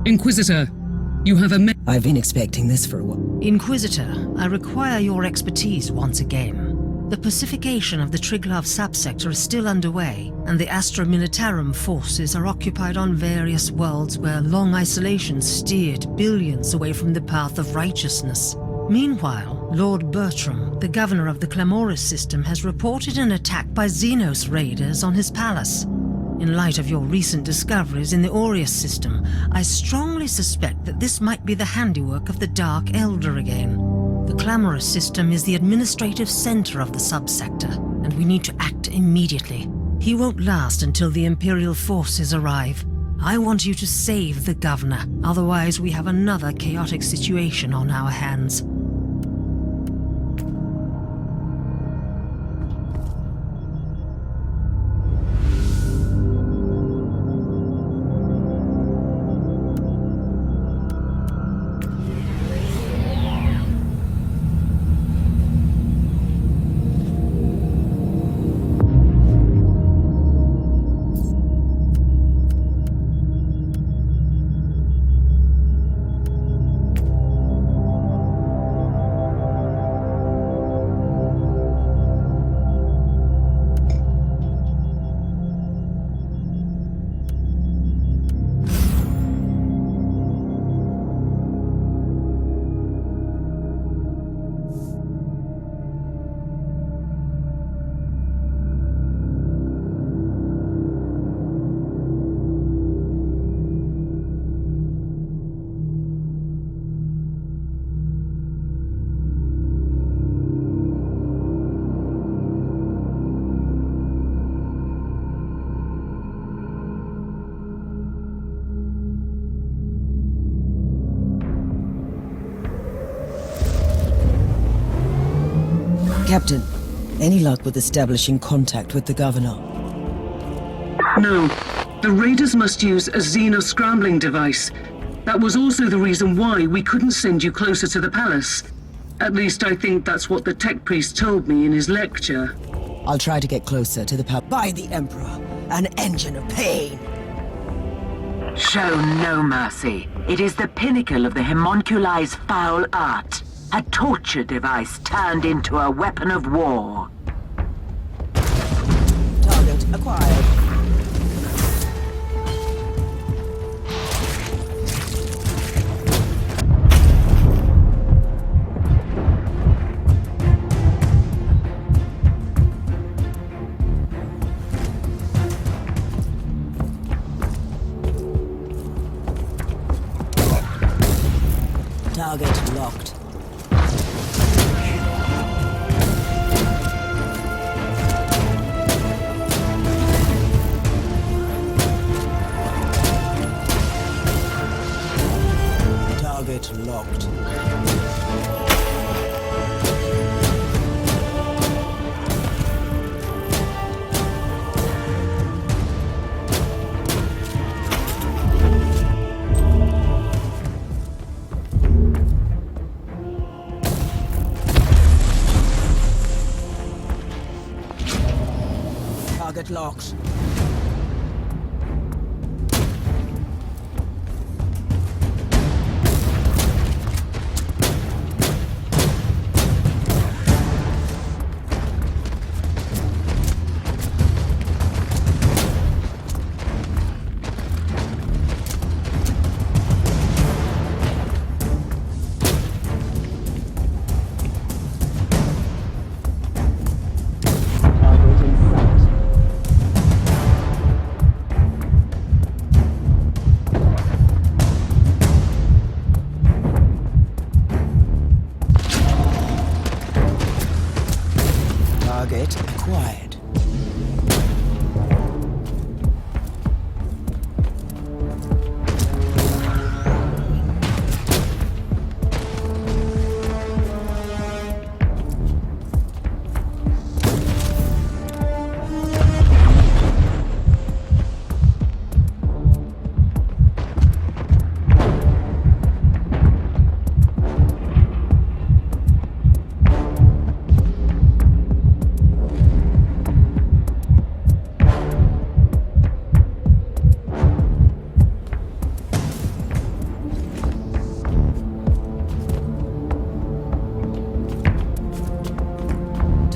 Inquisitor, you have a I've been expecting this for a while. Inquisitor, I require your expertise once again. The pacification of the Triglav subsector is still underway, and the Astra Militarum forces are occupied on various worlds where long isolation steered billions away from the path of righteousness. Meanwhile, Lord Bertram, the governor of the Clamoris system, has reported an attack by Xenos raiders on his palace. In light of your recent discoveries in the Aureus system, I strongly suspect that this might be the handiwork of the Dark Eldar again. The Clamoris system is the administrative center of the subsector, and we need to act immediately. He won't last until the Imperial forces arrive. I want you to save the governor, otherwise we have another chaotic situation on our hands. Captain, any luck with establishing contact with the governor? No. The raiders must use a xeno-scrambling device. That was also the reason why we couldn't send you closer to the palace. At least I think that's what the tech priest told me in his lecture. I'll try to get closer to the palace. By the Emperor, an engine of pain! Show no mercy. It is the pinnacle of the homunculi's foul art. A torture device turned into a weapon of war. Target acquired. Target locked. Target locked. Target locked.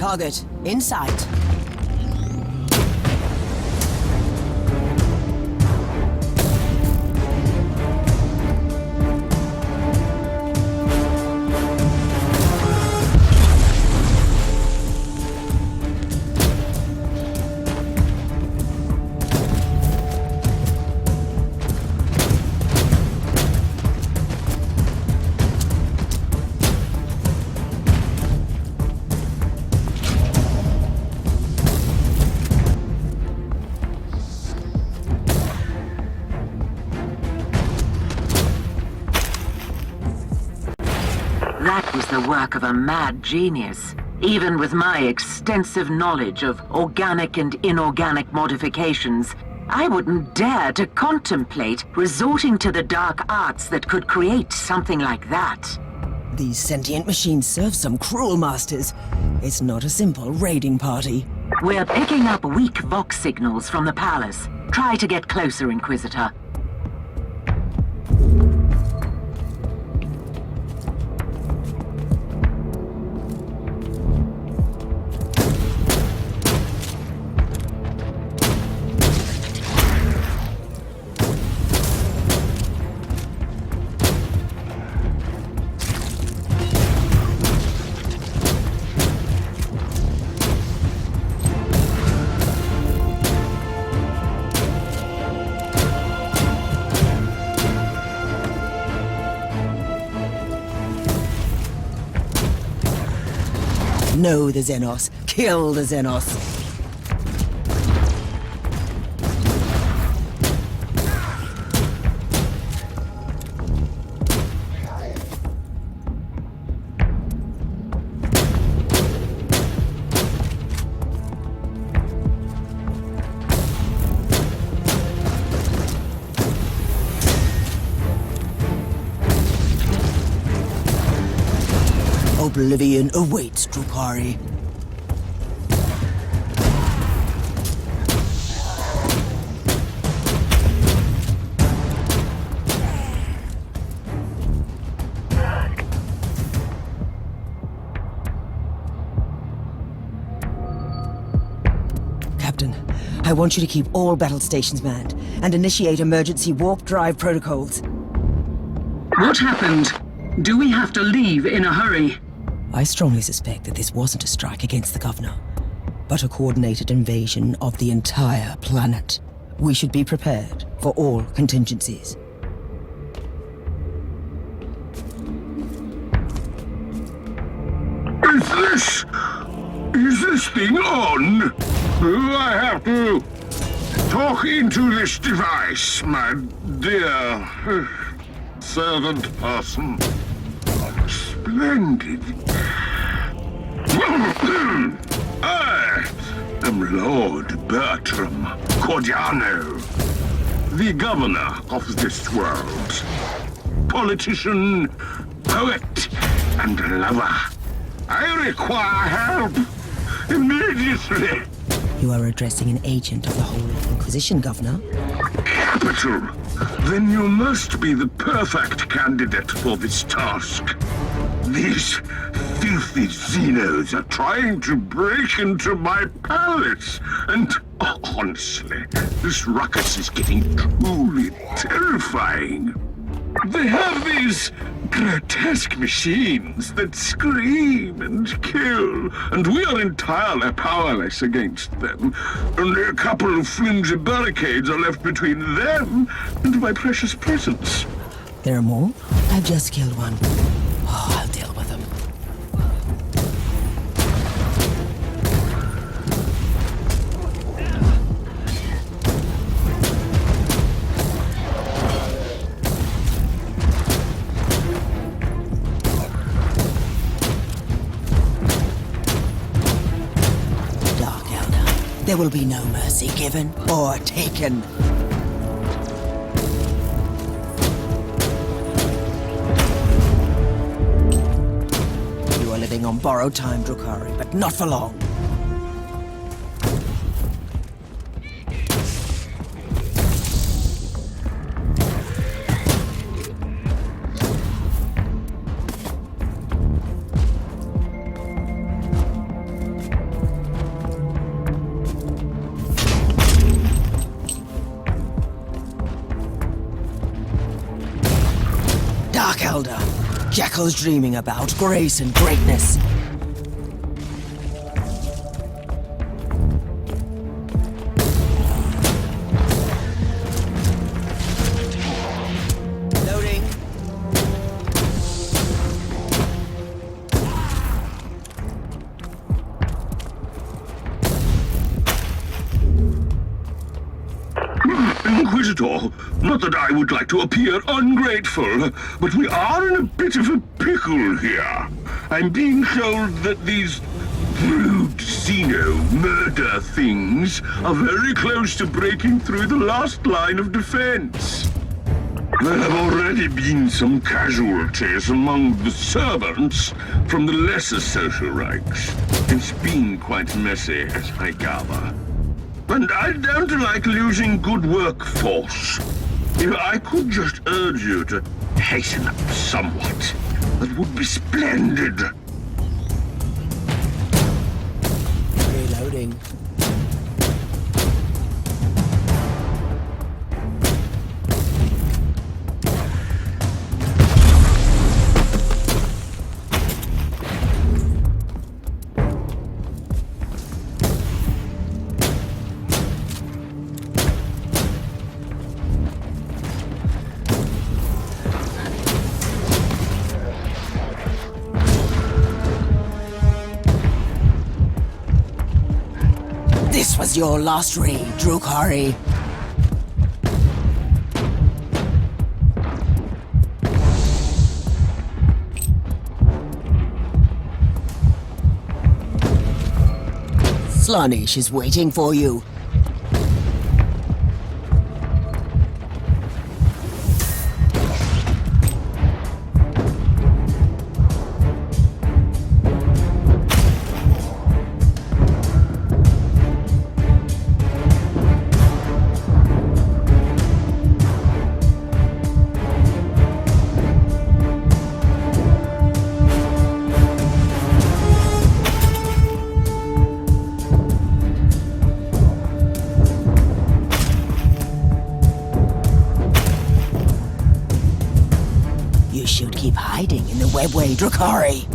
Target in sight. That was the work of a mad genius. Even with my extensive knowledge of organic and inorganic modifications, I wouldn't dare to contemplate resorting to the dark arts that could create something like that. These sentient machines serve some cruel masters. It's not a simple raiding party. We're picking up weak Vox signals from the palace. Try to get closer, Inquisitor. Know the Xenos. Kill the Xenos. Oblivion awaits, Drukhari. Captain, I want you to keep all battle stations manned and initiate emergency warp drive protocols. What happened? Do we have to leave in a hurry? I strongly suspect that this wasn't a strike against the governor, but a coordinated invasion of the entire planet. We should be prepared for all contingencies. Is this thing on? I have to talk into this device, my dear servant person. Splendid. I am Lord Bertram Cordiano, the governor of this world. Politician, poet, and lover. I require help immediately. You are addressing an agent of the Holy Inquisition, Governor. Capital. Then you must be the perfect candidate for this task. These filthy Xenos are trying to break into my palace, and honestly, this ruckus is getting truly terrifying. They have these grotesque machines that scream and kill, and we are entirely powerless against them. Only a couple of flimsy barricades are left between them and my precious presence. There are more? I've just killed one. Oh, I'll deal with them. There will be no mercy given or taken. You are living on borrowed time, Drukhari, but not for long. Dark Elder. Jackal's dreaming about grace and greatness. Loading. Inquisitor, not that I would like to appear ungrateful, but we are in a bit of a pickle here. I'm being told that these rude Xeno murder things are very close to breaking through the last line of defense. There have already been some casualties among the servants from the lesser social ranks. It's been quite messy, as I gather. And I don't like losing good workforce. If I could just urge you to hasten up somewhat, that would be splendid. Reloading. This was your last raid, Drukhari. Slaanesh is waiting for you. You should keep hiding in the webway, Drukhari.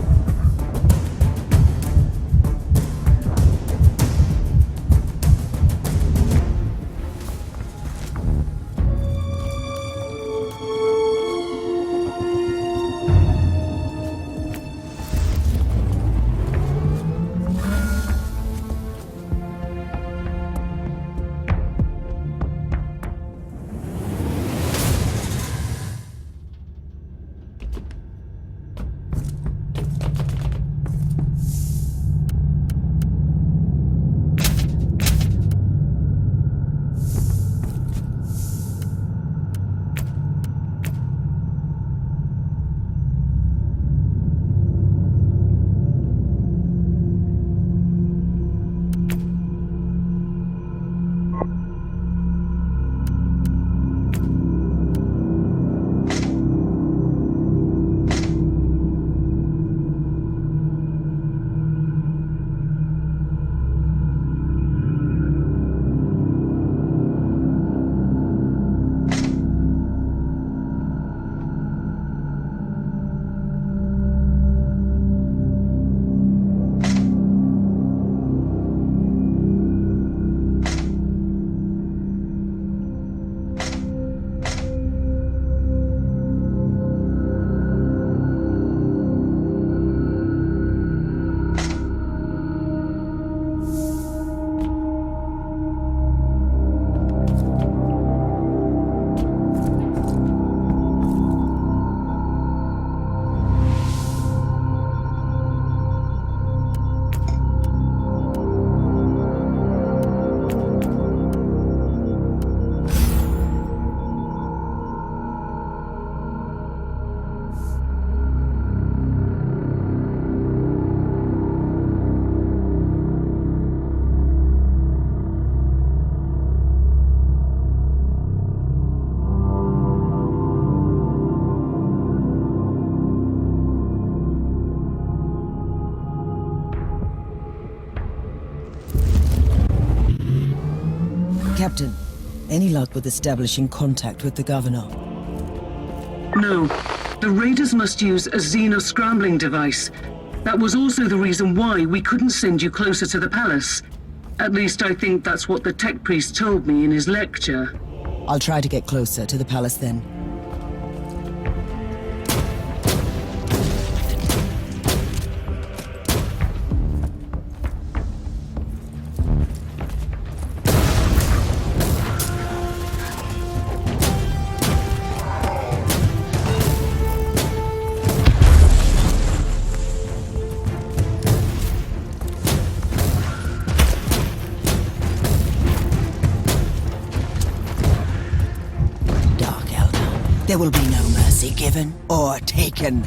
Captain, any luck with establishing contact with the governor? No. The raiders must use a xeno-scrambling device. That was also the reason why we couldn't send you closer to the palace. At least I think that's what the tech priest told me in his lecture. I'll try to get closer to the palace then. There will be no mercy given or taken.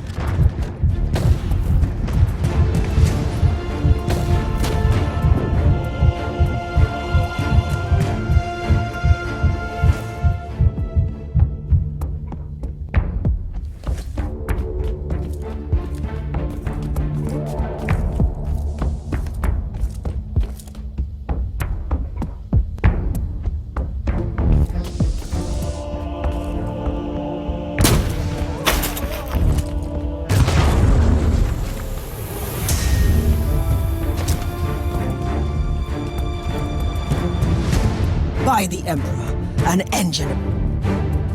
By the Emperor, an engine.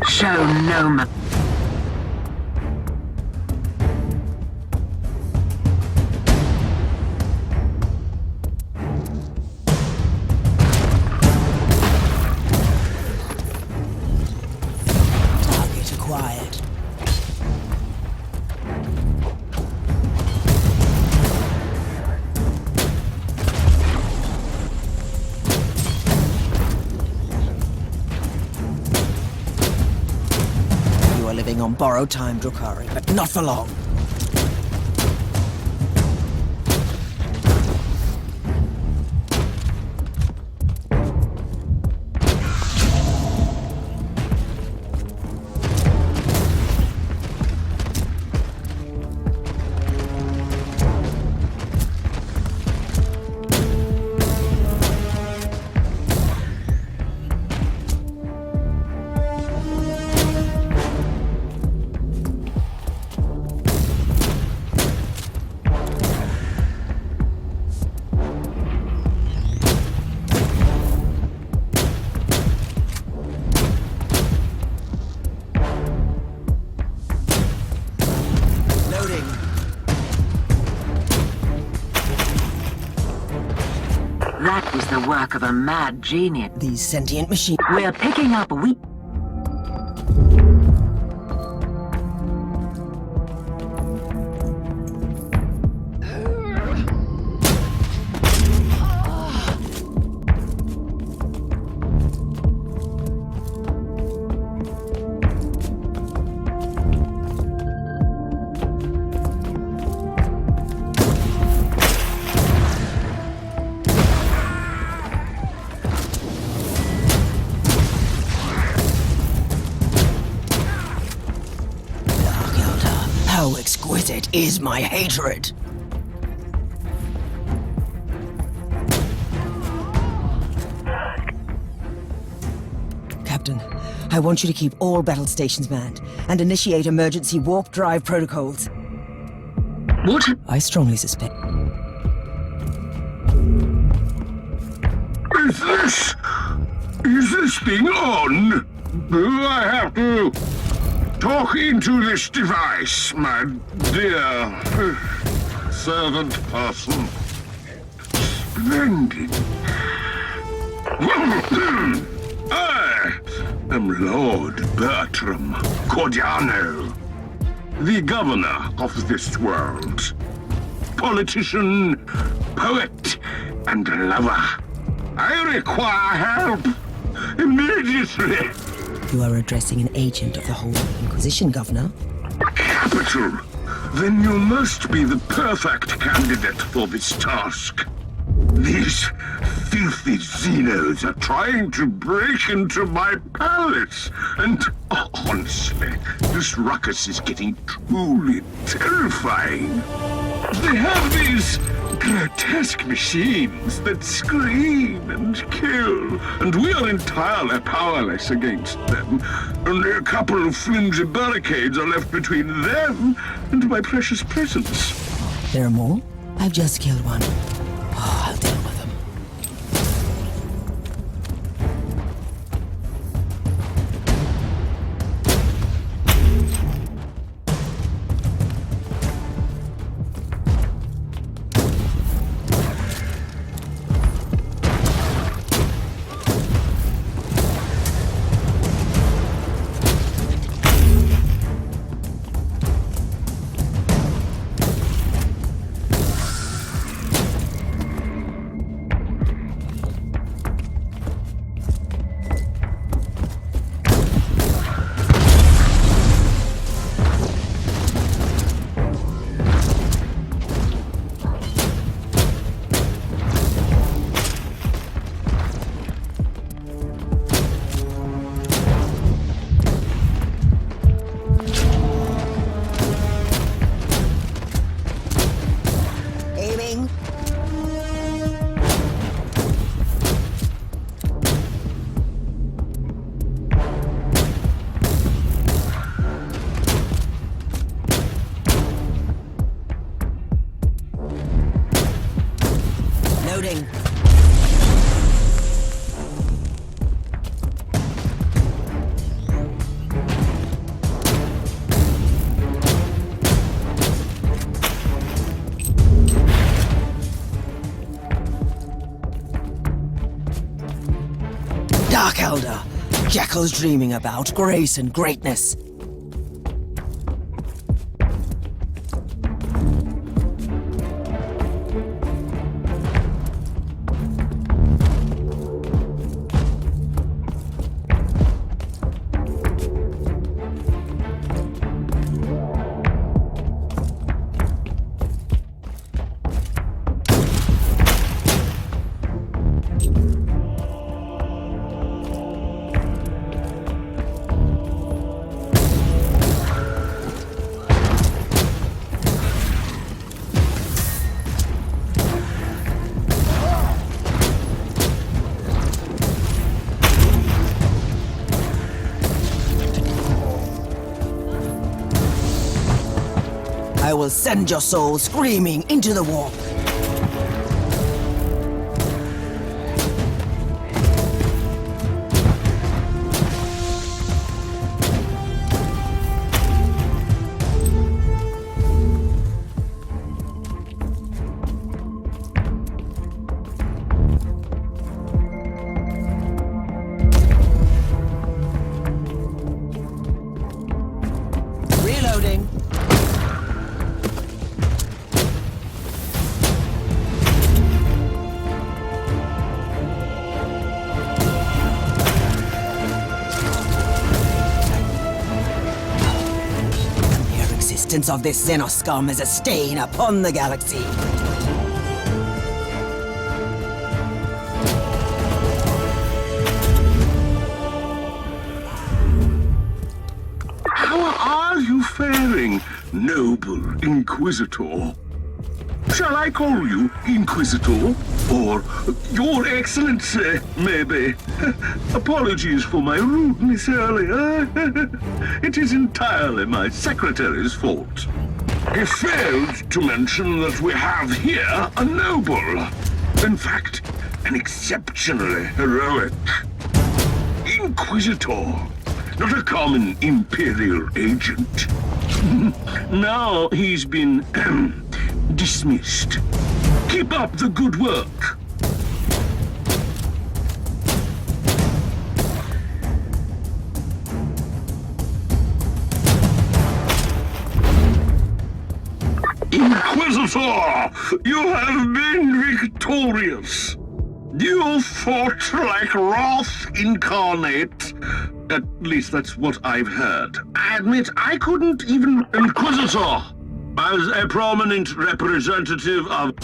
Show no mercy. Target acquired. Living on borrowed time, Drukhari, but not for long. That was the work of a mad genius. These sentient machines. We're picking up weak. How exquisite is my hatred! Captain, I want you to keep all battle stations manned and initiate emergency warp drive protocols. What? I strongly suspect... Is this thing on? Do I have to talk into this device, my dear servant person? Splendid. I am Lord Bertram Cordiano, the governor of this world. Politician, poet, and lover. I require help immediately. You are addressing an agent of the Holy Inquisition, Governor. Capital. Then you must be the perfect candidate for this task. These filthy Xenos are trying to break into my palace, and honestly, this ruckus is getting truly terrifying. They have these grotesque machines that scream and kill, and we are entirely powerless against them. Only a couple of flimsy barricades are left between them and my precious presence. There are more? I've just killed one. Oh, I'll deal with them. Loading. Dark Elder. Jackal's dreaming about grace and greatness. I will send your soul screaming into the warp. Reloading. The existence of this Xenoscum is a stain upon the galaxy. How are you faring, noble Inquisitor? Shall I call you Inquisitor? Or Your Excellency, maybe? Apologies for my rudeness earlier. It is entirely my secretary's fault. He failed to mention that we have here a noble. In fact, an exceptionally heroic Inquisitor. Not a common Imperial agent. Now he's been dismissed. Keep up the good work. Inquisitor, you have been victorious. You fought like Wrath incarnate. At least that's what I've heard. I admit I couldn't even... Inquisitor, as a prominent representative of...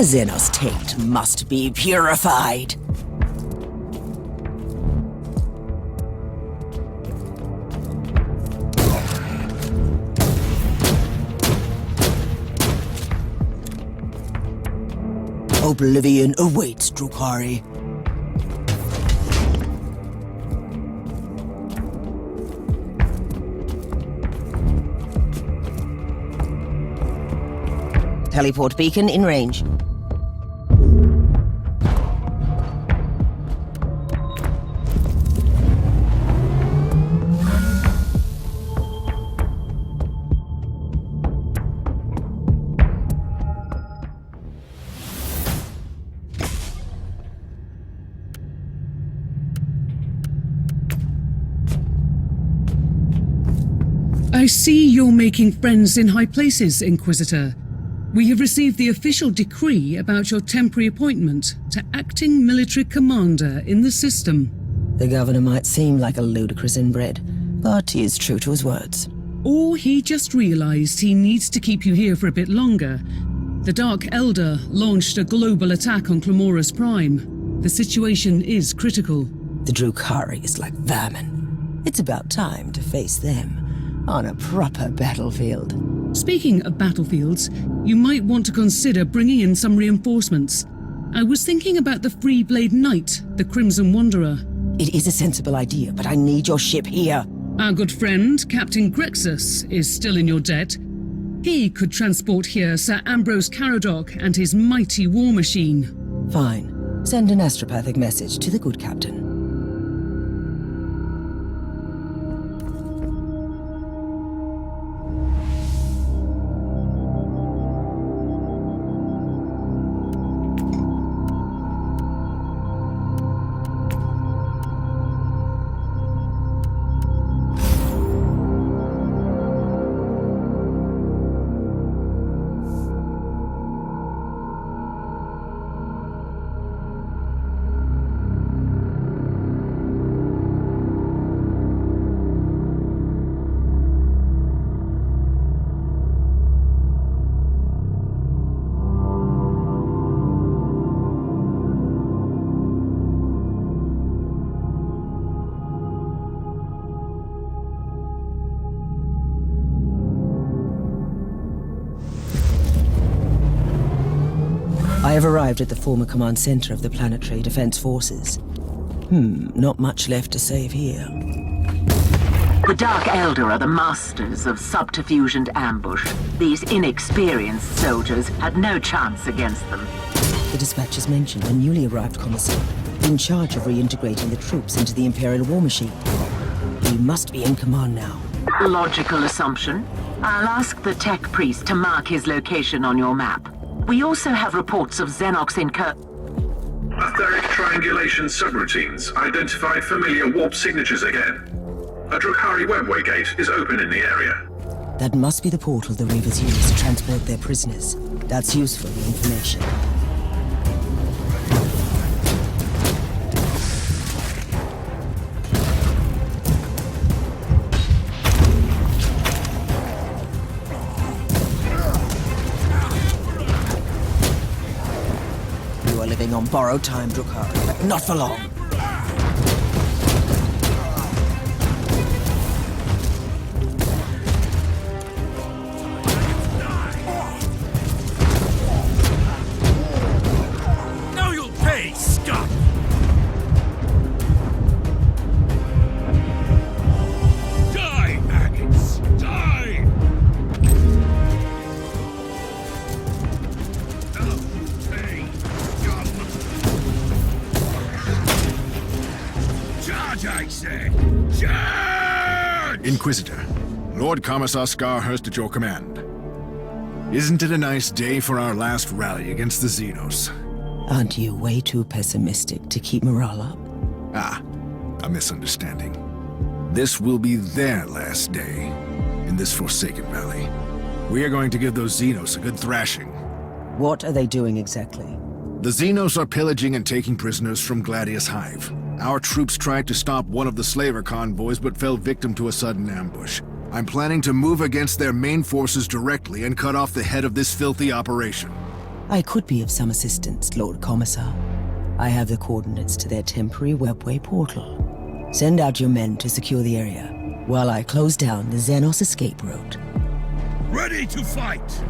Xenos taint must be purified. Oblivion awaits, Drukhari. Teleport beacon in range. I see you're making friends in high places, Inquisitor. We have received the official decree about your temporary appointment to acting military commander in the system. The governor might seem like a ludicrous inbred, but he is true to his words. Or he just realized he needs to keep you here for a bit longer. The Dark Eldar launched a global attack on Clamoris Prime. The situation is critical. The Drukhari is like vermin. It's about time to face them on a proper battlefield. Speaking of battlefields, you might want to consider bringing in some reinforcements. I was thinking about the Free Blade Knight, the Crimson Wanderer. It is a sensible idea, but I need your ship here. Our good friend, Captain Grexus, is still in your debt. He could transport here Sir Ambrose Caradoc and his mighty war machine. Fine. Send an astropathic message to the good captain. I have arrived at the former command center of the Planetary Defense Forces. Not much left to save here. The Dark Eldar are the masters of subterfuge and ambush. These inexperienced soldiers had no chance against them. The dispatches mentioned a newly arrived commissar in charge of reintegrating the troops into the Imperial war machine. He must be in command now. Logical assumption. I'll ask the tech priest to mark his location on your map. We also have reports of Xenox Etheric triangulation subroutines identified familiar warp signatures again. A Drukhari webway gate is open in the area. That must be the portal the Reavers use to transport their prisoners. That's useful information. You are living on borrowed time, Drukhari, but not for long. Inquisitor, Lord Commissar Scarhurst at your command. Isn't it a nice day for our last rally against the Xenos? Aren't you way too pessimistic to keep morale up? Ah, a misunderstanding. This will be their last day in this Forsaken Valley. We are going to give those Xenos a good thrashing. What are they doing exactly? The Xenos are pillaging and taking prisoners from Gladius Hive. Our troops tried to stop one of the slaver convoys but fell victim to a sudden ambush. I'm planning to move against their main forces directly and cut off the head of this filthy operation. I could be of some assistance, Lord Commissar. I have the coordinates to their temporary webway portal. Send out your men to secure the area, while I close down the Xenos escape route. Ready to fight!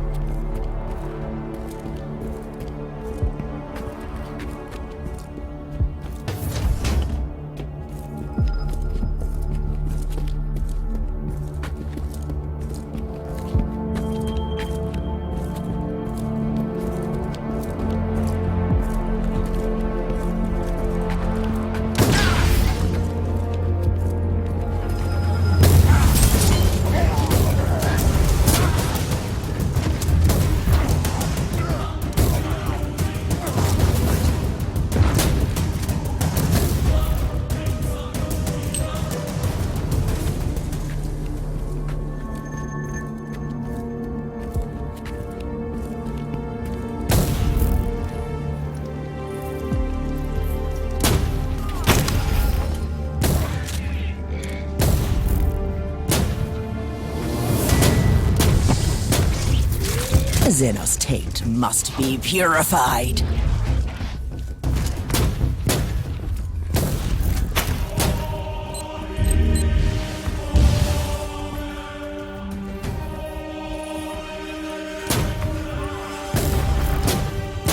Xenos taint must be purified.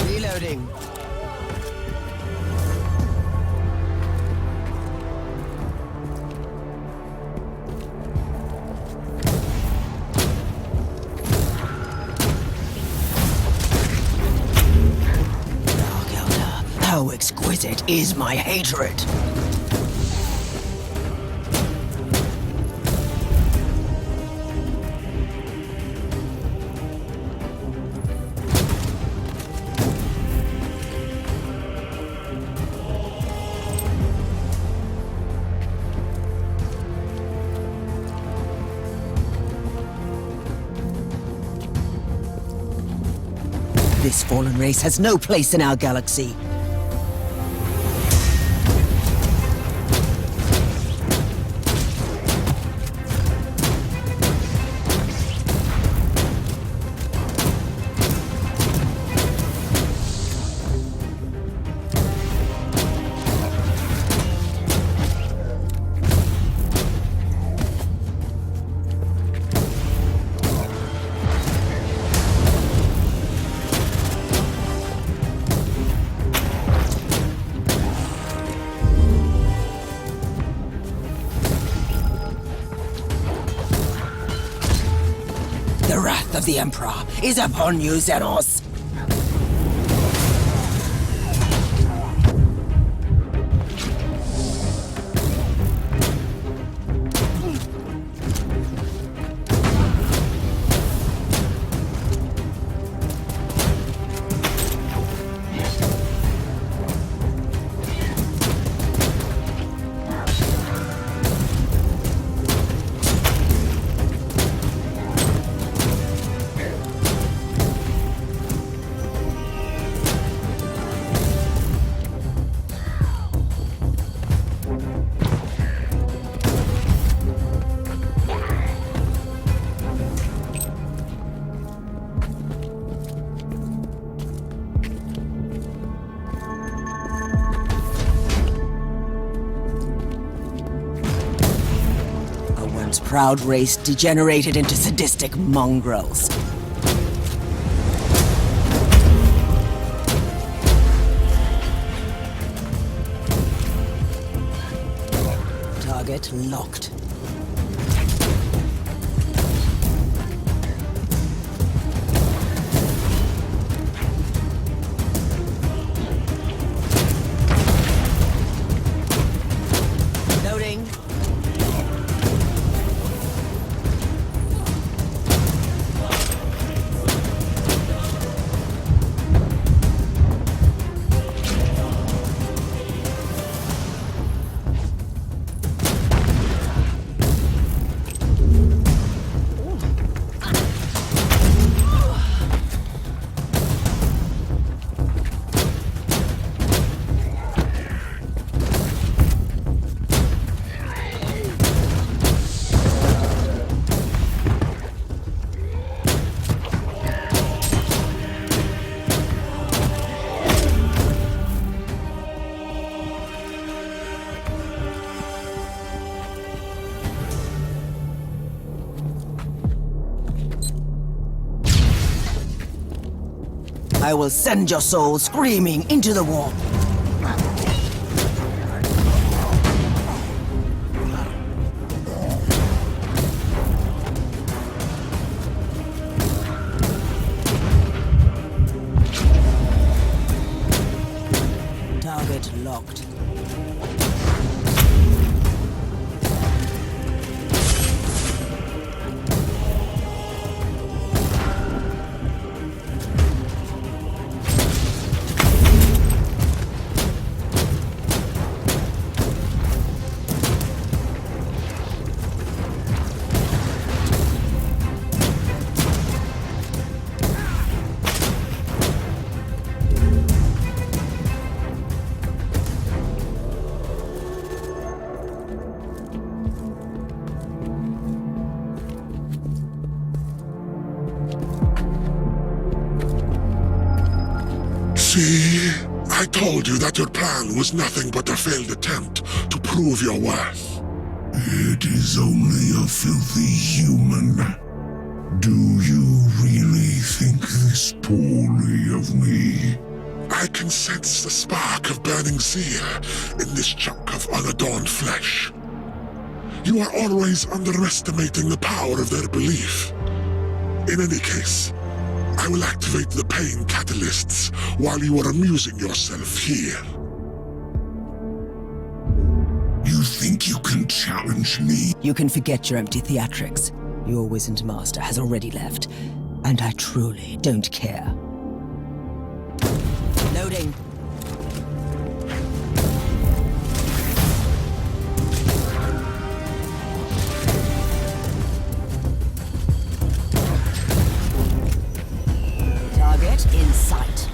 Reloading. How exquisite is my hatred? This fallen race has no place in our galaxy. The wrath of the Emperor is upon you, Xenos! Proud race degenerated into sadistic mongrels. Target locked. Loading. I will send your soul screaming into the warp. Target locked. See? I told you that your plan was nothing but a failed attempt to prove your worth. It is only a filthy human. Do you really think this poorly of me? I can sense the spark of burning zeal in this chunk of unadorned flesh. You are always underestimating the power of their belief. In any case, I will activate the pain catalysts while you are amusing yourself here. You think you can challenge me? You can forget your empty theatrics. Your wizened master has already left, and I truly don't care. Loading. Target in sight.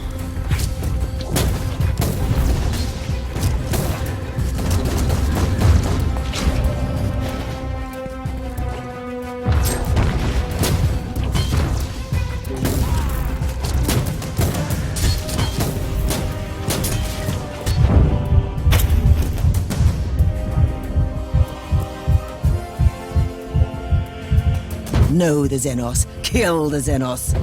Know the Xenos. Kill the Xenos.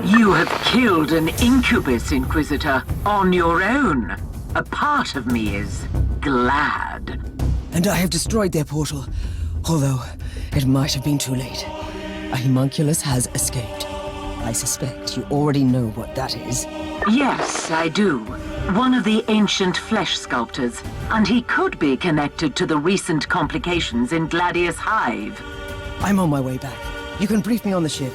You have killed an incubus, Inquisitor, on your own. A part of me is glad. And I have destroyed their portal, although it might have been too late. A homunculus has escaped. I suspect you already know what that is. Yes, I do. One of the ancient flesh sculptors, and he could be connected to the recent complications in Gladius Hive. I'm on my way back. You can brief me on the ship.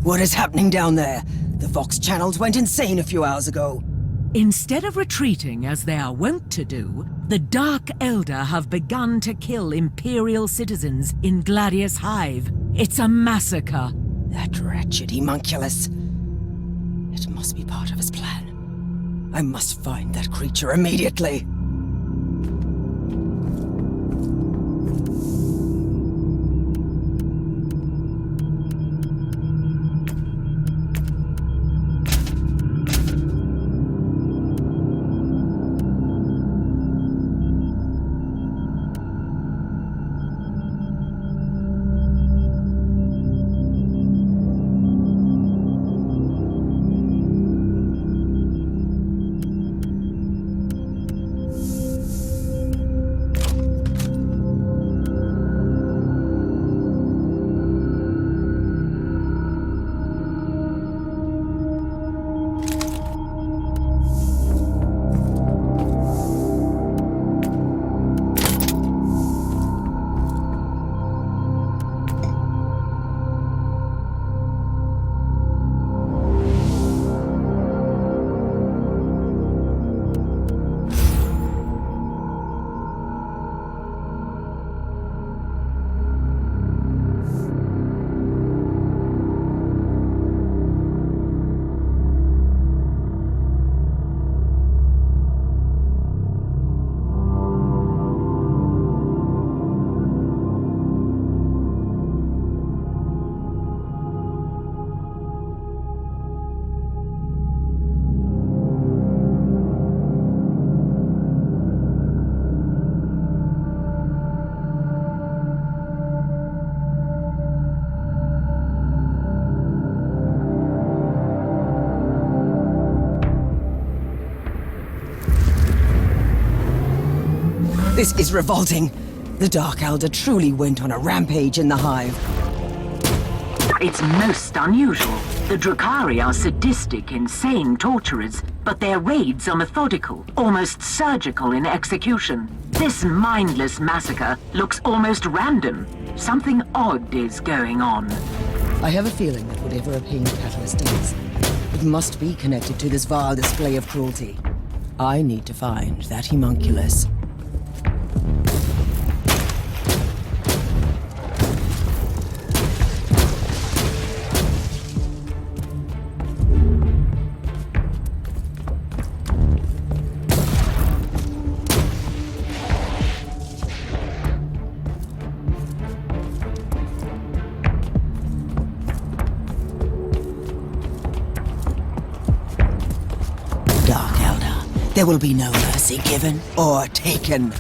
What is happening down there? The Vox channels went insane a few hours ago. Instead of retreating as they are wont to do, the Dark Eldar have begun to kill Imperial citizens in Gladius Hive. It's a massacre. That wretched homunculus. It must be part of his plan. I must find that creature immediately. This is revolting. The Dark Elder truly went on a rampage in the Hive. It's most unusual. The Drukhari are sadistic, insane torturers, but their raids are methodical, almost surgical in execution. This mindless massacre looks almost random. Something odd is going on. I have a feeling that whatever a pain catalyst is, it must be connected to this vile display of cruelty. I need to find that homunculus. There will be no mercy given or taken.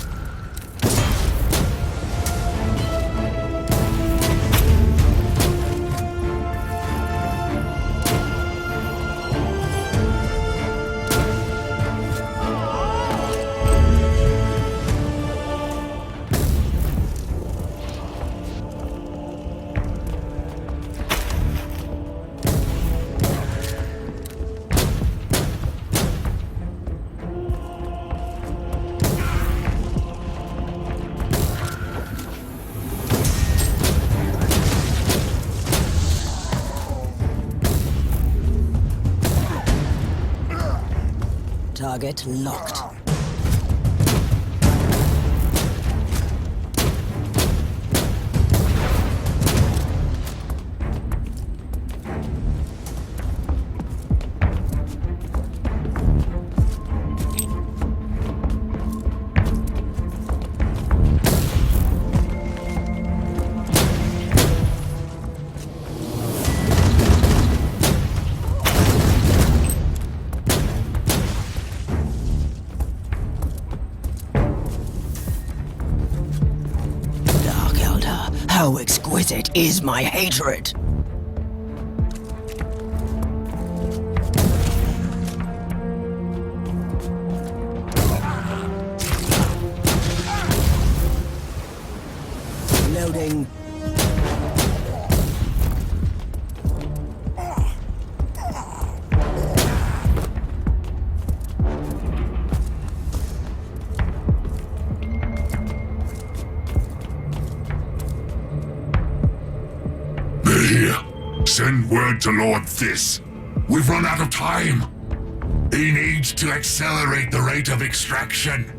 Target locked. How exquisite is my hatred! Loading. Send word to Lord This. We've run out of time. He needs to accelerate the rate of extraction.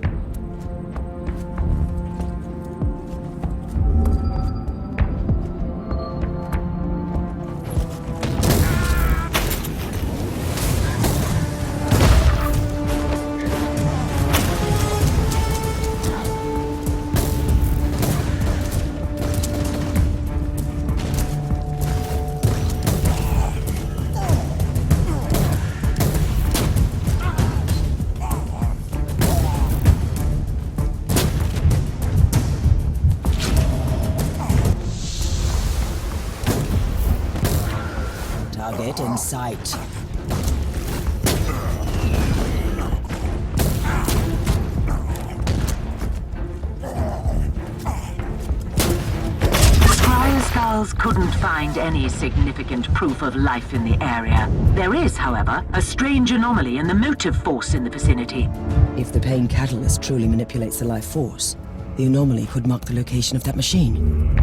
Target in sight. Skulls couldn't find any significant proof of life in the area. There is, however, a strange anomaly in the motive force in the vicinity. If the pain catalyst truly manipulates the life force, the anomaly could mark the location of that machine.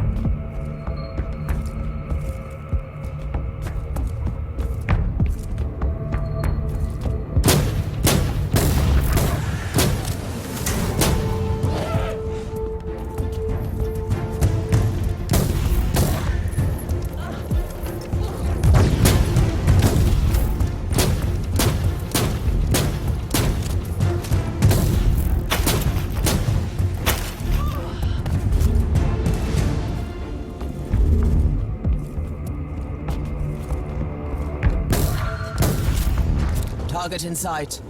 Target in sight.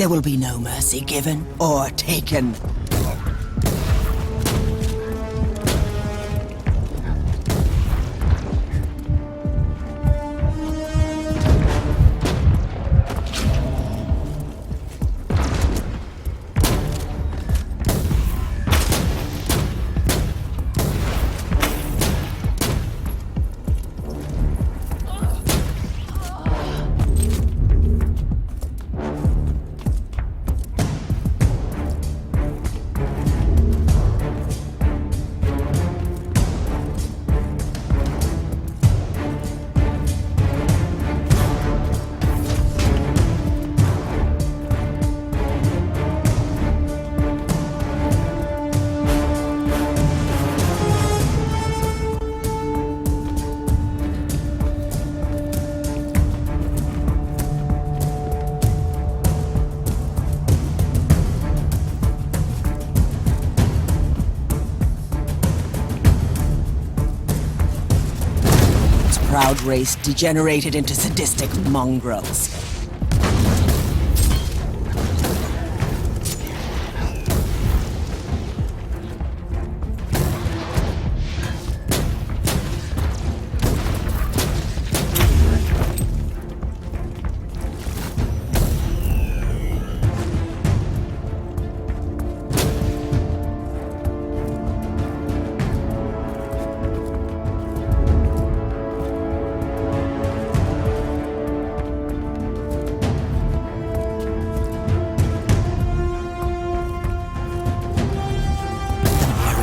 There will be no mercy given or taken. Proud race degenerated into sadistic mongrels.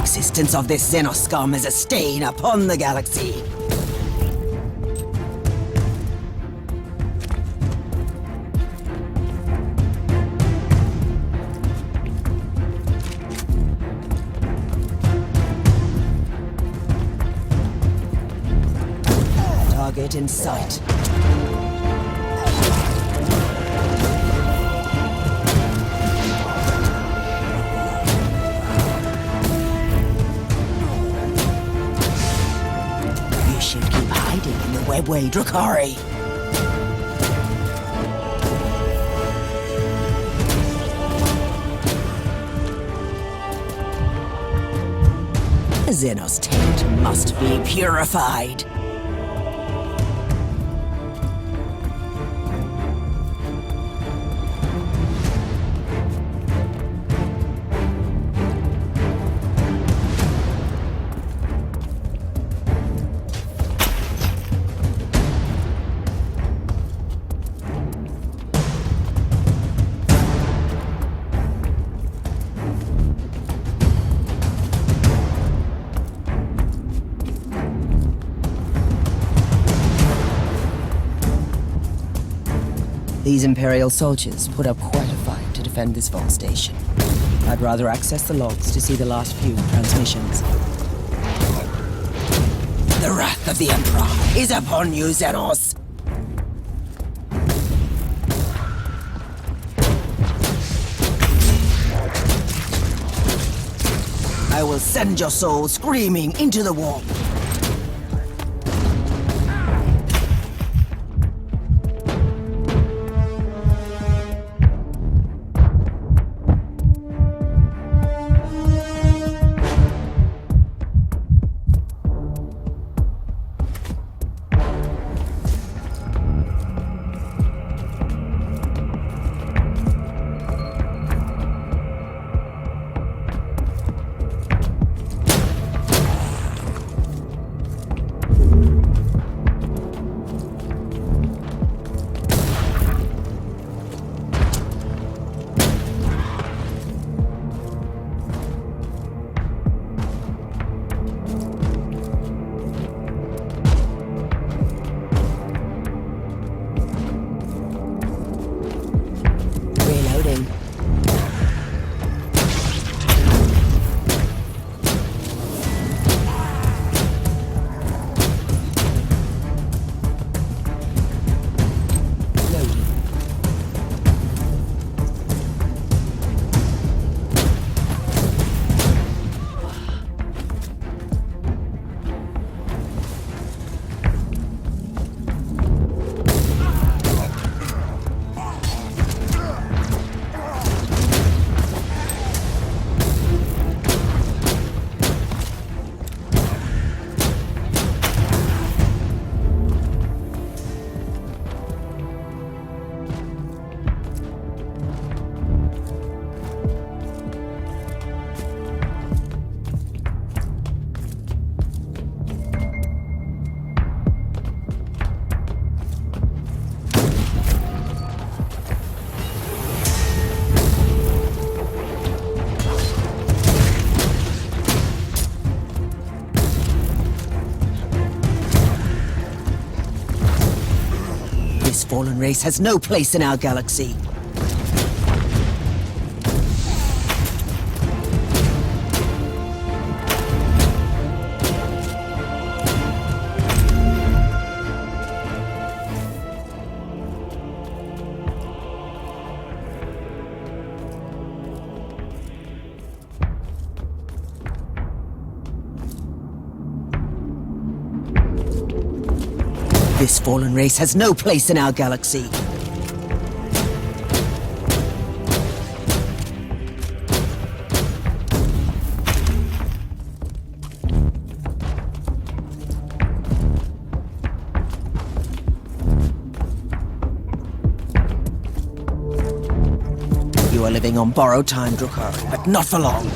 The existence of this Xenoscum is a stain upon the galaxy. Target in sight. In the webway, Drakari. Xenos taint must be purified. These Imperial soldiers put up quite a fight to defend this vault station. I'd rather access the logs to see the last few transmissions. The wrath of the Emperor is upon you, Xenos! I will send your soul screaming into the warp. This fallen race has no place in our galaxy. This fallen race has no place in our galaxy. You are living on borrowed time, Drukhari, but not for long.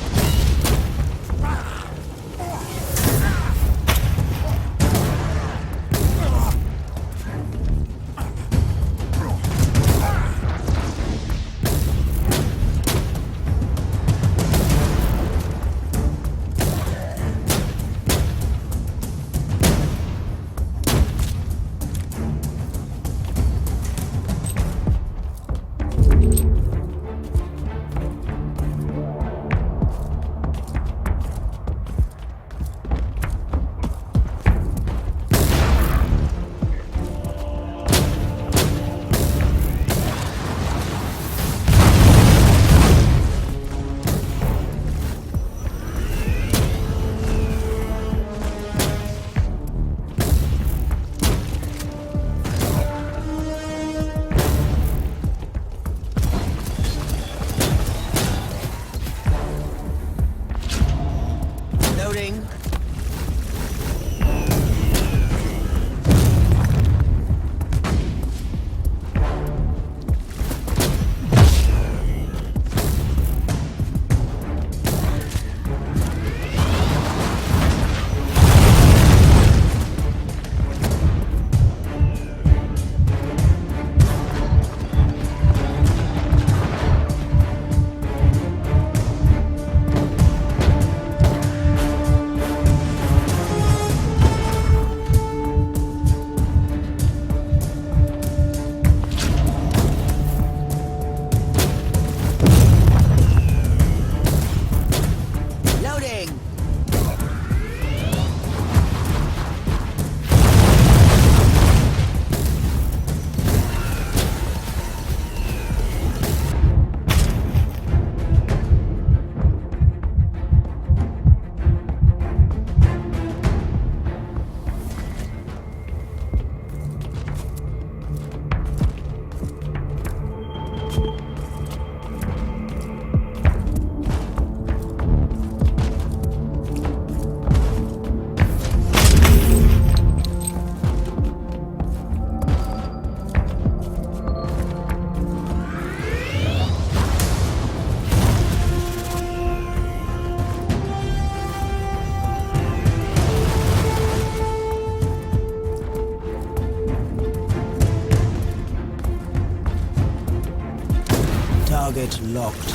Target locked.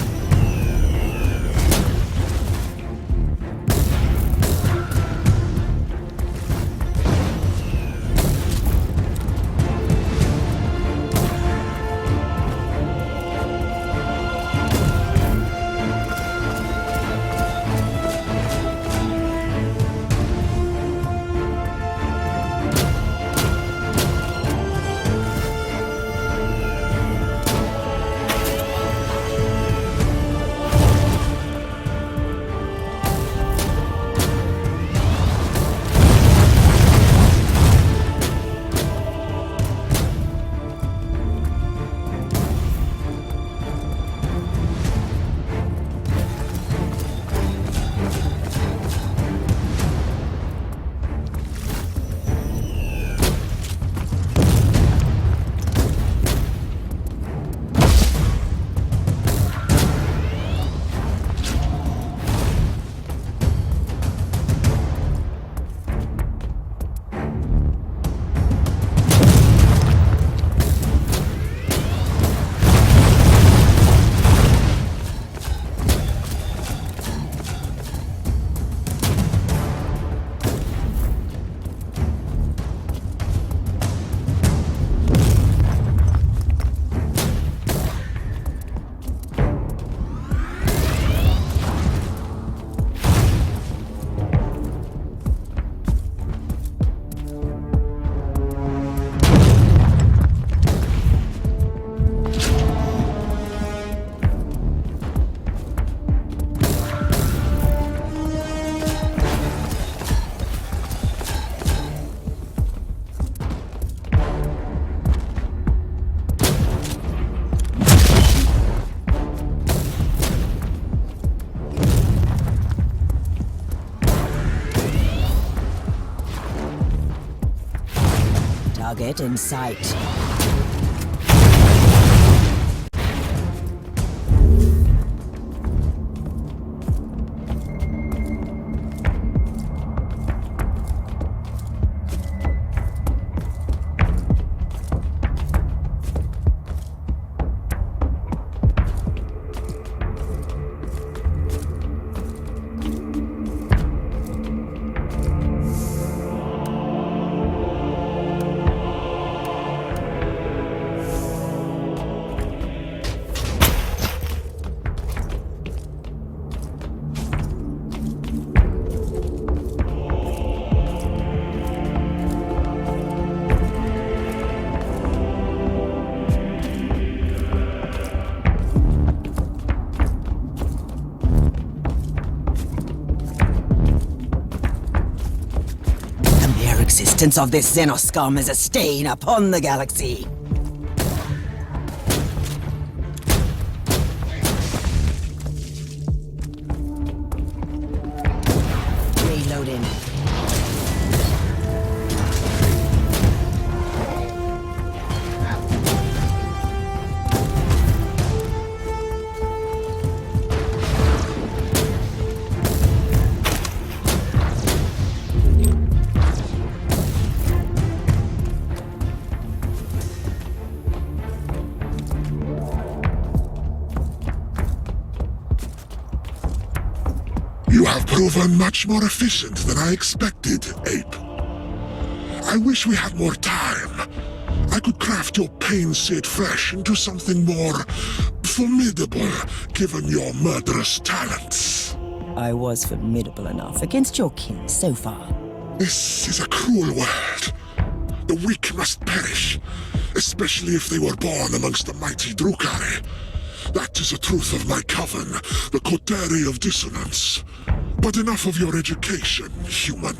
Target in sight. The existence of this Xenoscum is a stain upon the galaxy. Reloading. You have proven much more efficient than I expected, Ape. I wish we had more time. I could craft your pain-seared flesh into something more formidable, given your murderous talents. I was formidable enough against your kin so far. This is a cruel world. The weak must perish, especially if they were born amongst the mighty Drukhari. That is the truth of my coven, the Coterie of Dissonance. But enough of your education, human.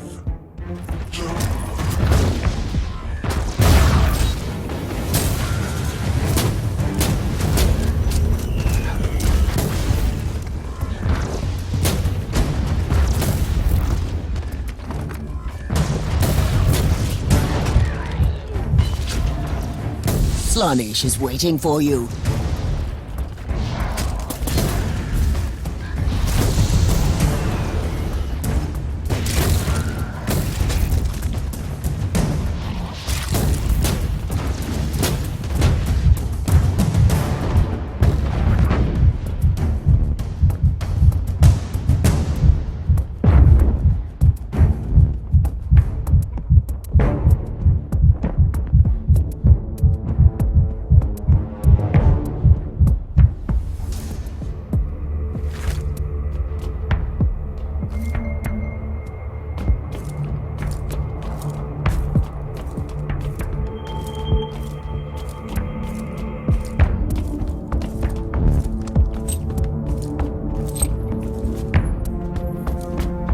Slaanesh is waiting for you.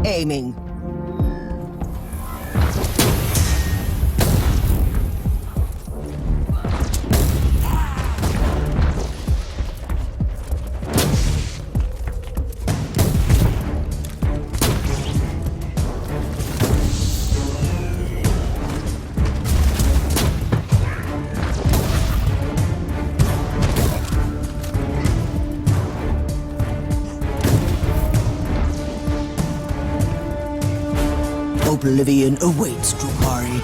Aiming. Oblivion awaits, Drukhari.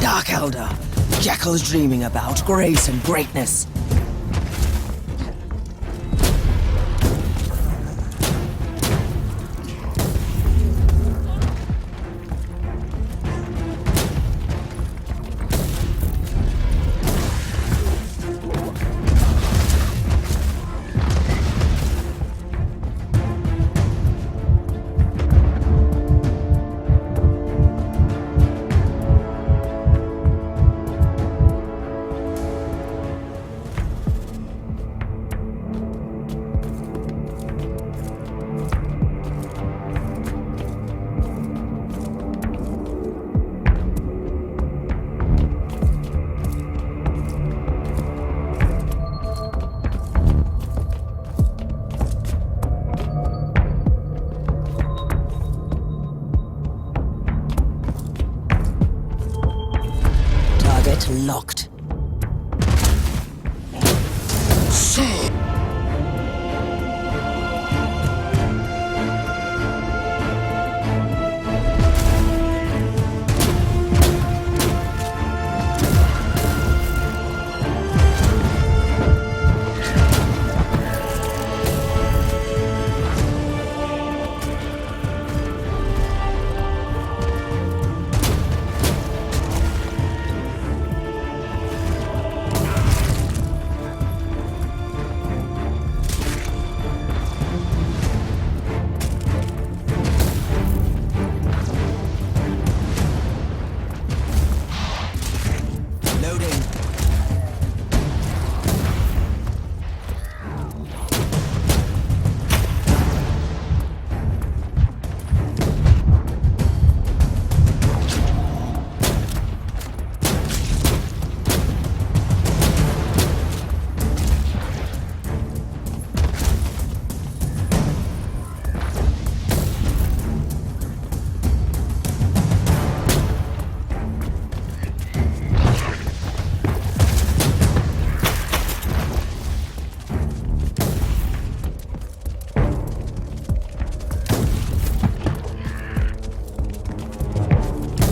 Dark Elder, Jackal's dreaming about grace and greatness. sir!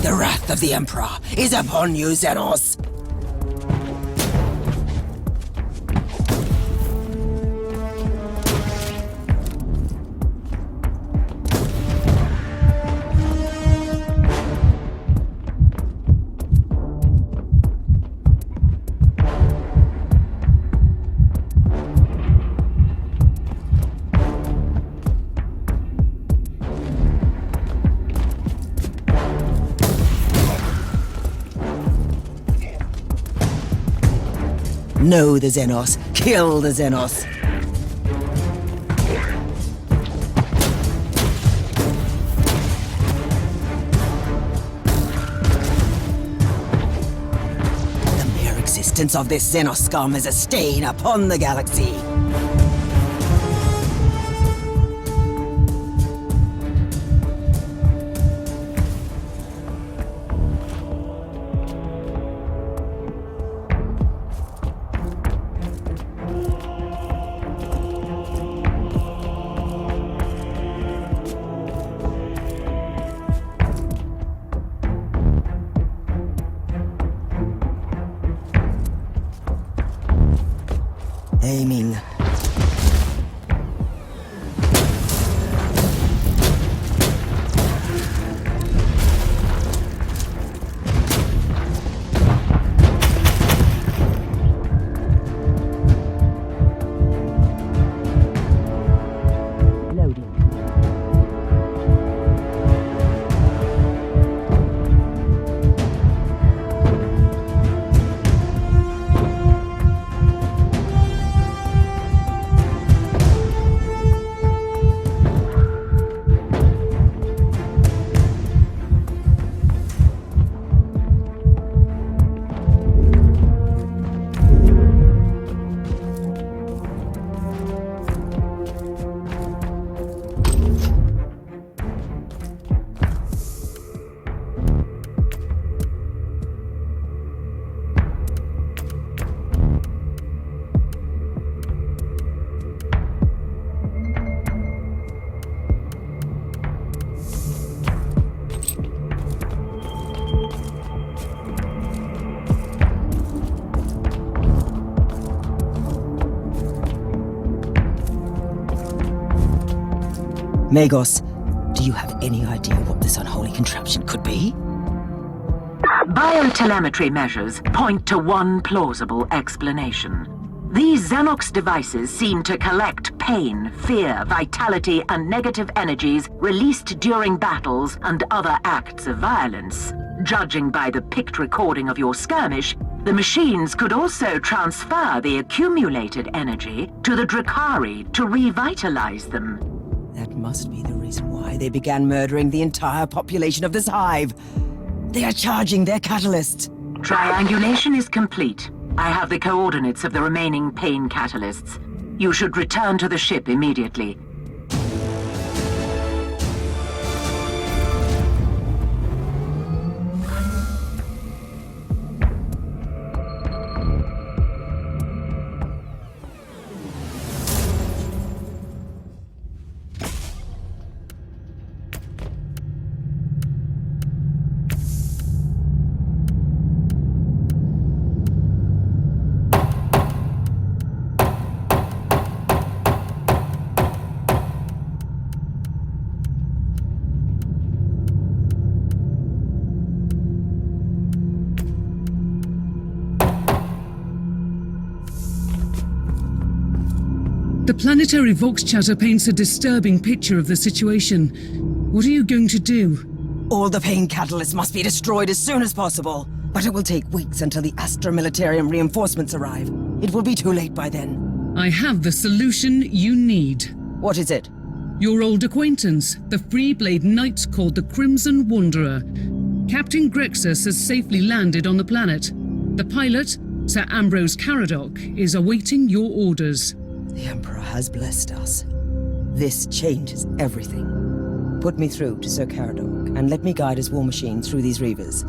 The wrath of the Emperor is upon you, Xenos! Know the Xenos. Kill the Xenos. The mere existence of this Xenos scum is a stain upon the galaxy. Aiming. Magos, do you have any idea what this unholy contraption could be? Biotelemetry measures point to one plausible explanation. These Xenox devices seem to collect pain, fear, vitality, and negative energies released during battles and other acts of violence. Judging by the picked recording of your skirmish, the machines could also transfer the accumulated energy to the Drakari to revitalize them. That must be the reason why they began murdering the entire population of this hive. They are charging their catalyst. Triangulation is complete. I have the coordinates of the remaining pain catalysts. You should return to the ship immediately. The planetary vox chatter paints a disturbing picture of the situation. What are you going to do? All the pain catalysts must be destroyed as soon as possible. But it will take weeks until the Astra Militarum reinforcements arrive. It will be too late by then. I have the solution you need. What is it? Your old acquaintance, the Freeblade Knights called the Crimson Wanderer. Captain Grexus has safely landed on the planet. The pilot, Sir Ambrose Caradoc, is awaiting your orders. The Emperor has blessed us. This changes everything. Put me through to Sir Caradoc, and let me guide his war machine through these reavers.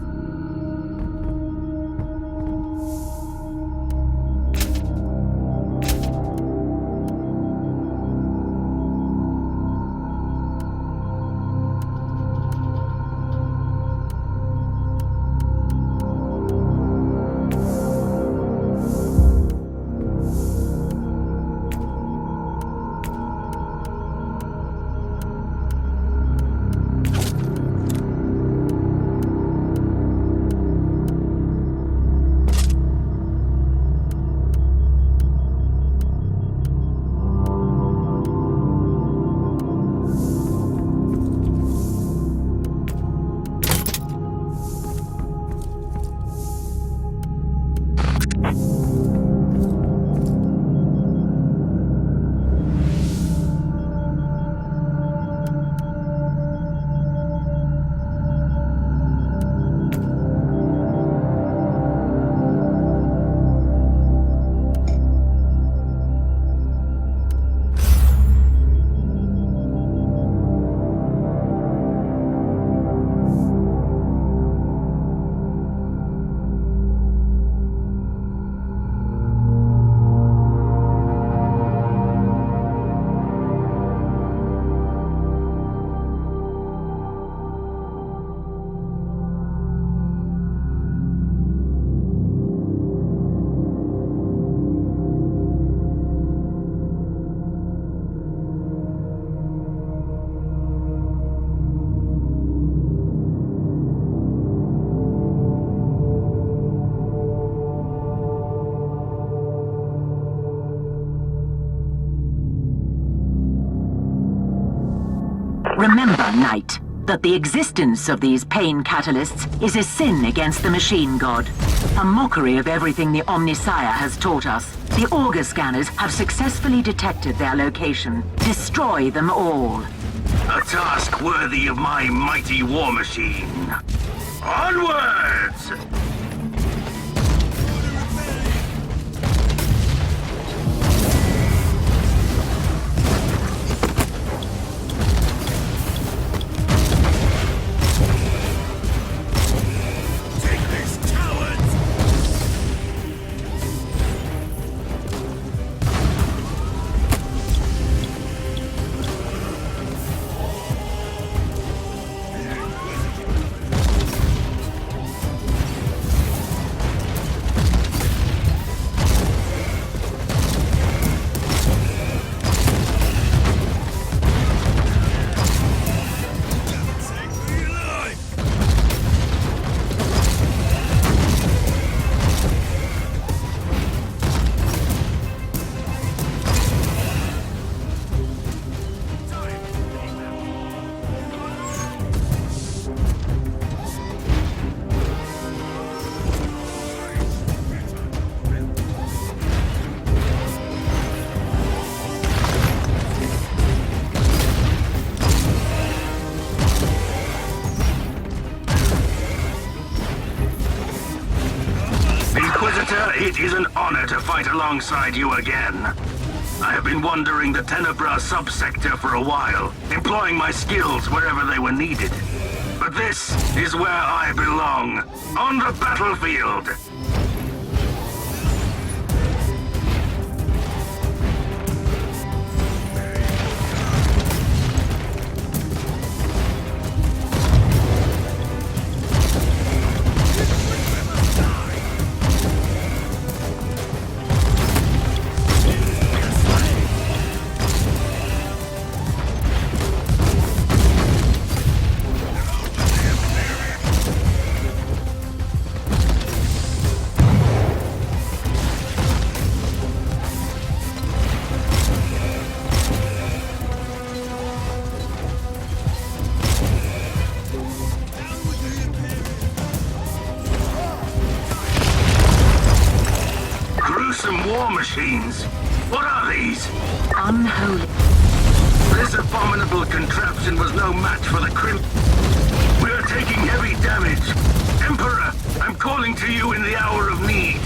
Remember, Knight, that the existence of these pain catalysts is a sin against the machine god. A mockery of everything the Omnissiah has taught us. The auger scanners have successfully detected their location. Destroy them all. A task worthy of my mighty war machine. Onwards! Inquisitor, it is an honor to fight alongside you again. I have been wandering the Tenebra subsector for a while, employing my skills wherever they were needed. But this is where I belong, on the battlefield. them war machines. What are these? Unholy. This abominable contraption was no match for the crimp. We are taking heavy damage. Emperor, I'm calling to you in the hour of need.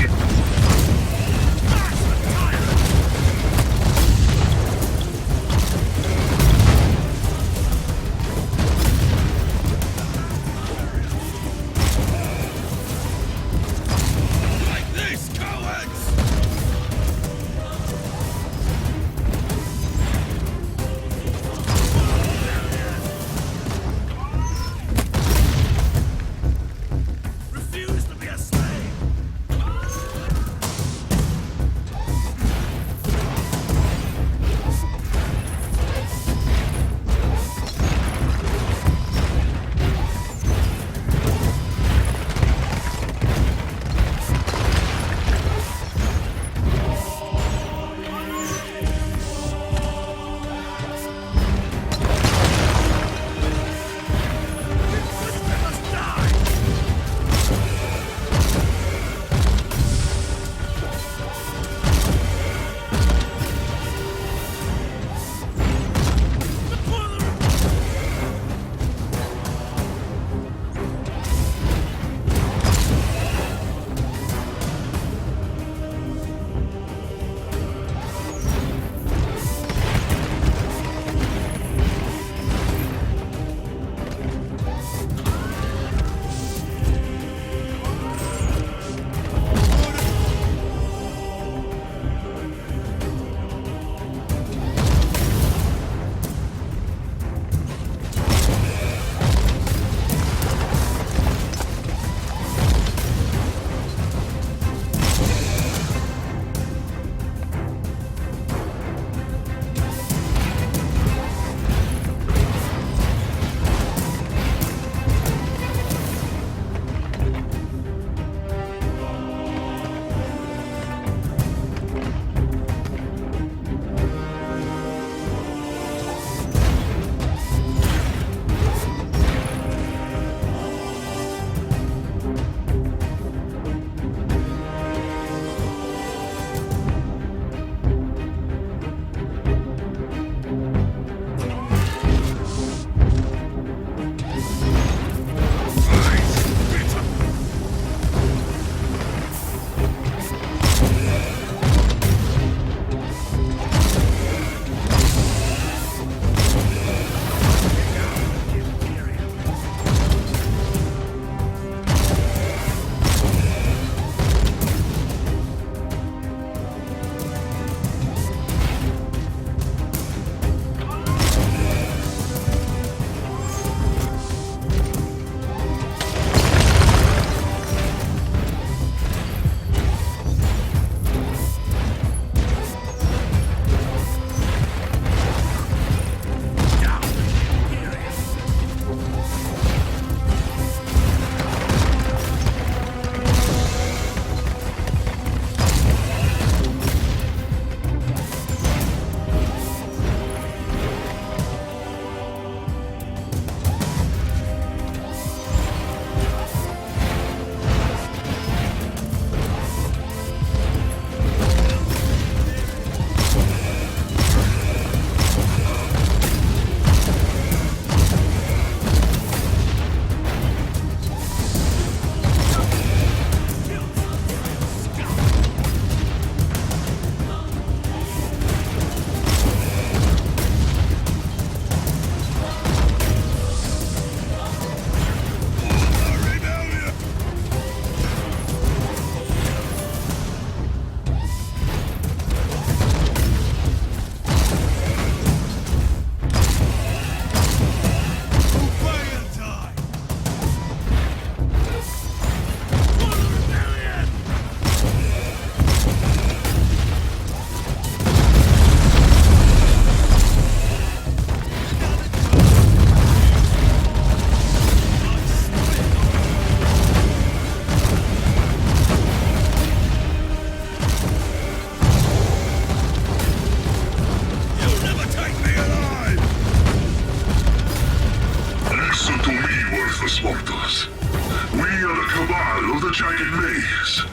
the Jagged Maze.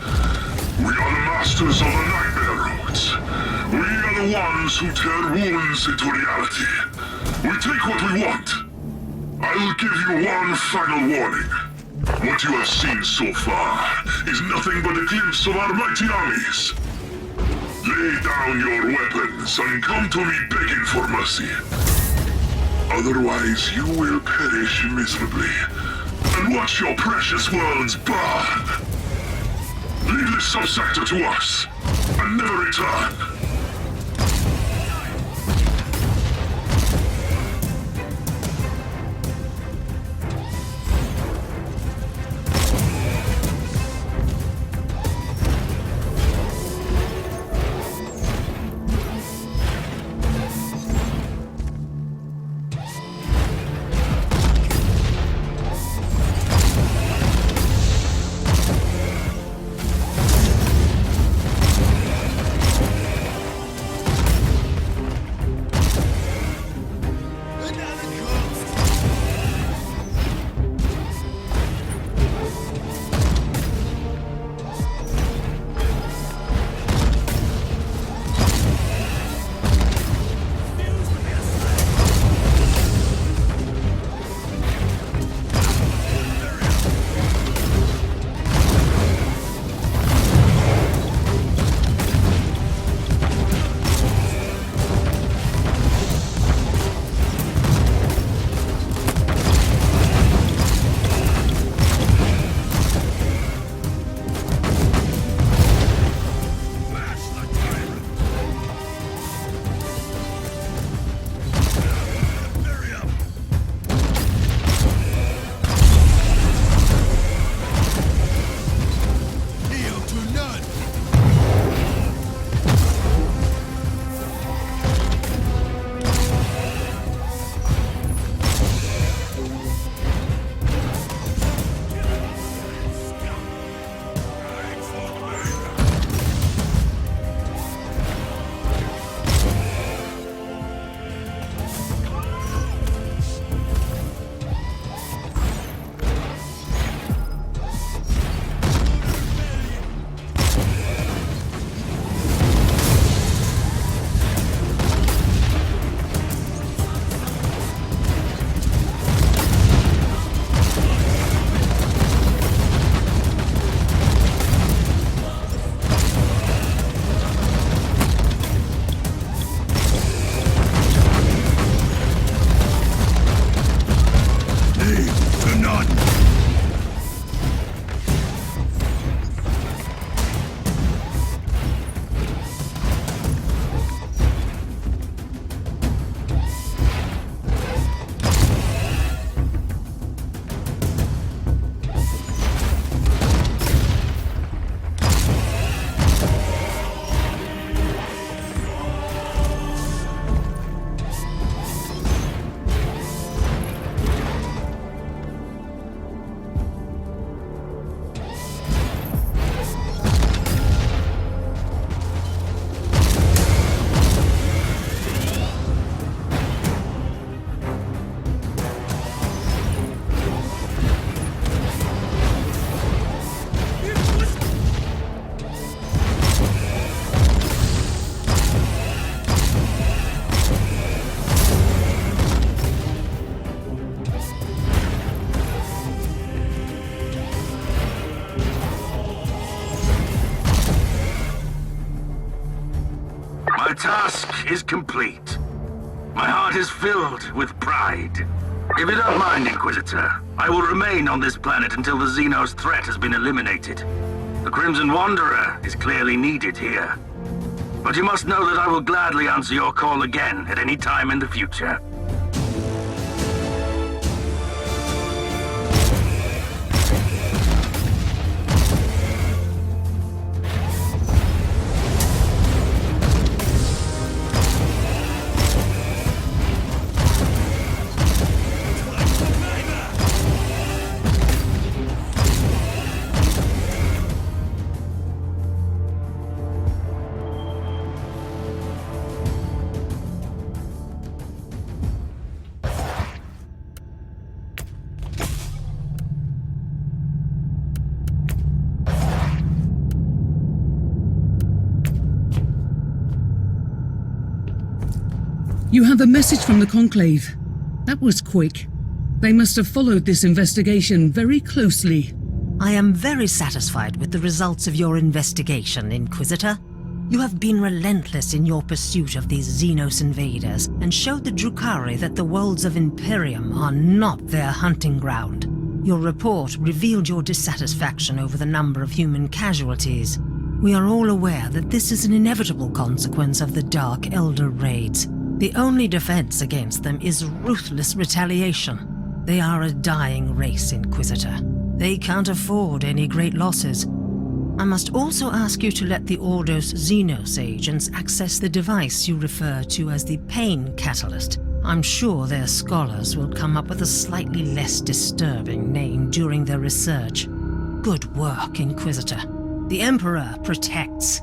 We are the masters of the Nightmare ones who turn wounds into reality. We take what we want. I will give you one final warning. What you have seen so far is nothing but a glimpse of our mighty armies. Lay down your weapons and come to me begging for mercy. Otherwise, you will perish miserably and watch your precious worlds burn. Leave this subsector to us and never return. task is complete. My heart is filled with pride. If you don't mind, Inquisitor, I will remain on this planet until the Xenos threat has been eliminated. The Crimson Wanderer is clearly needed here. But you must know that I will gladly answer your call again at any time in the future. You have a message from the Conclave. That was quick. They must have followed this investigation very closely. I am very satisfied with the results of your investigation, Inquisitor. You have been relentless in your pursuit of these Xenos invaders and showed the Drukhari that the worlds of Imperium are not their hunting ground. Your report revealed your dissatisfaction over the number of human casualties. We are all aware that this is an inevitable consequence of the Dark Elder raids. The only defense against them is ruthless retaliation. They are a dying race, Inquisitor. They can't afford any great losses. I must also ask you to let the Ordos Xenos agents access the device you refer to as the Pain Catalyst. I'm sure their scholars will come up with a slightly less disturbing name during their research. Good work, Inquisitor. The Emperor protects.